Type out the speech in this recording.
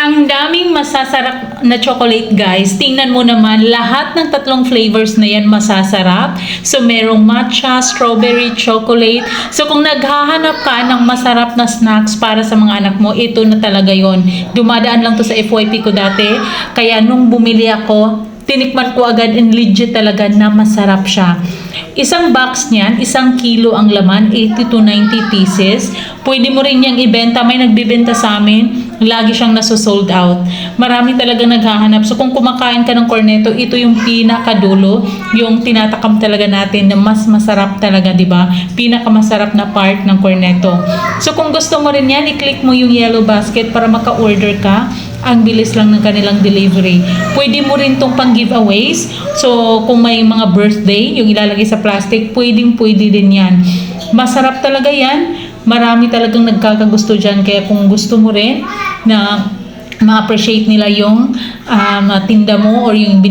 Ang daming masasarap na chocolate guys. Tingnan mo naman, lahat ng tatlong flavors na yan masasarap. So merong matcha, strawberry, chocolate. So kung naghahanap ka ng masarap na snacks para sa mga anak mo, ito na talaga yon. Dumadaan lang to sa FYP ko dati. Kaya nung bumili ako, tinikman ko agad and legit talaga na masarap siya. Isang box niyan, 1 kilo ang laman, 80 to 90 pieces. Pwede mo rin niyang ibenta. May nagbibenta sa amin. Lagi siyang nasosold out. Marami talaga naghahanap. So kung kumakain ka ng cornetto, ito yung pinakadulo. Yung tinatakam talaga natin na mas masarap talaga, di ba? Pinakamasarap na part ng cornetto. So kung gusto mo rin yan, i-click mo yung yellow basket para maka-order ka. Ang bilis lang ng kanilang delivery. Pwede mo rin tong pang giveaways. So, kung may mga birthday, yung ilalagay sa plastic, pwede din yan. Masarap talaga yan. Marami talagang nagkakagusto dyan. Kaya kung gusto mo rin na ma-appreciate nila yung tinda mo or yung